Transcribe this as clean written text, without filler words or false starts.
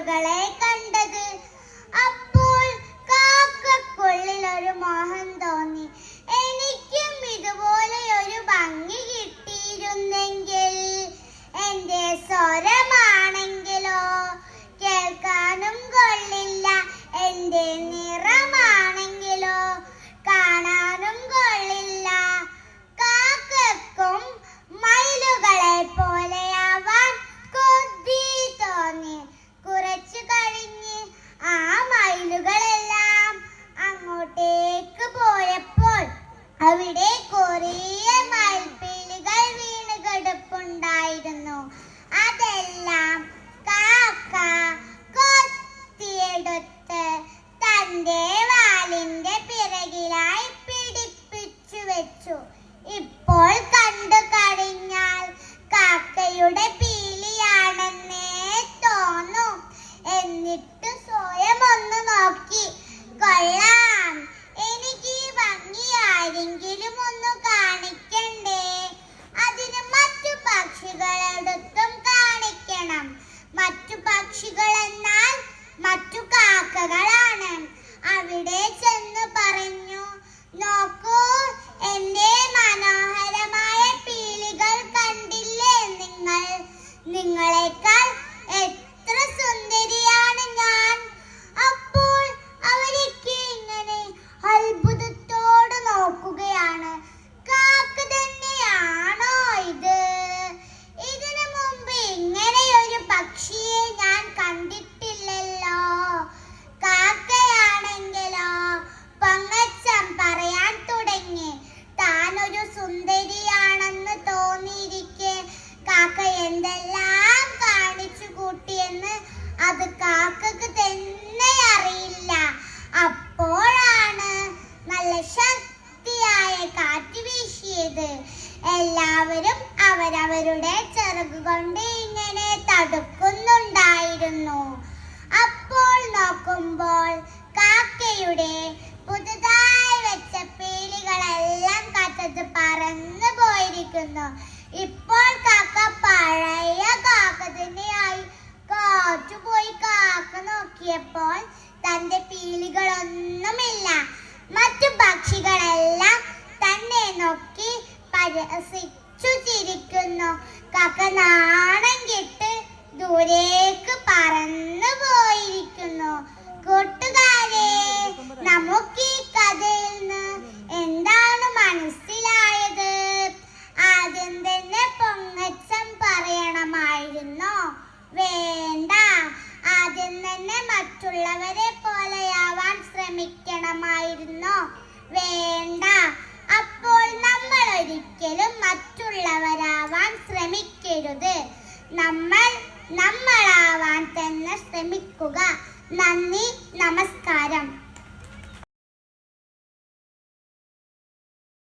മയിലുകളെ കണ്ടത്. അപ്പോൾ കാക്കക്കുള്ളിൽ ഒരു മോഹം തോന്നി, എനിക്കും ഇതുപോലെ ഒരു ഭംഗി കിട്ടിയിരുന്നെങ്കിൽ. എന്റെ സ്വരമാണെങ്കിലോ കേൾക്കാനും കൊള്ളില്ല, എന്റെ നിറമാണെങ്കിലോ കാണാനും കൊള്ളില്ല. കാക്കക്കും മയിലുകളെ പോലെയാവാൻ കൊതി തോന്നി. കുറച്ചു കഴിഞ്ഞ് ആ മയിലുകളെല്ലാം അങ്ങോട്ടേക്ക് പോയപ്പോൾ അവിടെ കുറേ മയിൽപ്പീലികൾ വീണ് കിടപ്പുണ്ടായിരുന്നു. അതെല്ലാം കാക്ക കൊത്തിയെടുത്ത് തന്റെ വാലിന്റെ പിറകിലായി പിടിപ്പിച്ചു വെച്ചു. ഇപ്പോൾ കണ്ടു കഴിഞ്ഞാൽ കാക്കയുടെ പീലിയാണെന്നേ തോന്നും. എന്നിട്ട് സ്വയം ഒന്ന് നോക്കി, കൊള്ളാം, എനിക്ക് ഈ ഭംഗി ആരെങ്കിലും ഒന്ന് കാണിക്കണ്ടേ? അതിന് മറ്റു പക്ഷികളെടുത്തും കാണിക്കണം. മറ്റു പക്ഷികൾ എന്നാൽ മറ്റു കാക്കകളാണ്. അവിടെ ചെന്ന് പറഞ്ഞു, നോക്കൂ, എന്റെ മനോഹരമായ പീലികൾ കണ്ടില്ലേ നിങ്ങൾ? നിങ്ങളെക്കാൾ എത്ര സുന്ദരിയാണ് ഞാൻ. അപ്പോൾ അവരൊക്കെ ഇങ്ങനെ അത്ഭുതത്തോടെ നോക്കുകയാണ്. കാക്ക തന്നെയാണോ ഇത്? ഇതിനു മുമ്പ് ഇങ്ങനെയൊരു പക്ഷിയെ ഞാൻ കണ്ടിട്ടില്ലല്ലോ. കാക്കയാണെങ്കിലോ പൊങ്ങച്ചം പറയാൻ തുടങ്ങി. താൻ ഒരു സുന്ദരിയാണെന്ന് തോന്നിയിരിക്കെ കാക്ക എന്തെല്ലാം കാണിച്ചു കൂട്ടിയെന്ന് അത് കാക്കക്ക് തന്നെ അറിയില്ല. അപ്പോഴാണ് നല്ല ശക്തിയായ കാറ്റ് വീശിയത്. എല്ലാവരും അവരവരുടെ ചിറകുകൊണ്ട് ഇങ്ങനെ തടുക്കുന്നുണ്ടായിരുന്നു. അപ്പോൾ നോക്കുമ്പോൾ കാക്കയുടെ പുതുതായി വെച്ച പീലികളെല്ലാം കാറ്റത്ത് പറന്നു പോയിരിക്കുന്നു. ഇപ്പോൾ കാക്ക പഴയ കാക്ക തന്നെയായി. കാറ്റുപോയി കാക്ക നോക്കിയപ്പോൾ തന്റെ പീലികളൊന്നുമില്ല. മറ്റു പക്ഷികളെല്ലാം തന്നെ നോക്കി പരിഹസിച്ചു ചിരിക്കുന്നു. കാക്ക നാണം കെട്ട് ദൂരേക്ക് പറന്നു പോയിരിക്കുന്നു. കൂട്ടുകാരെ, നമുക്ക് ഈ കഥയിൽ നിന്ന് എന്താണ് മനസ്സിലായത്? ആദ്യം തന്നെ പൊങ്ങച്ചം പറയണമായിരുന്നോ? വേണ്ട. ആദ്യം തന്നെ മറ്റുള്ളവരെ പോലെയാവാൻ ശ്രമിക്കണമായിരുന്നോ? വേണ്ട. അപ്പോൾ നമ്മൾ ഒരിക്കലും മറ്റുള്ളവരാവാൻ ശ്രമിക്കരുത്. നമ്മളാവാൻ തന്നെ ശ്രമിക്കുക. നന്ദി, നമസ്കാരം.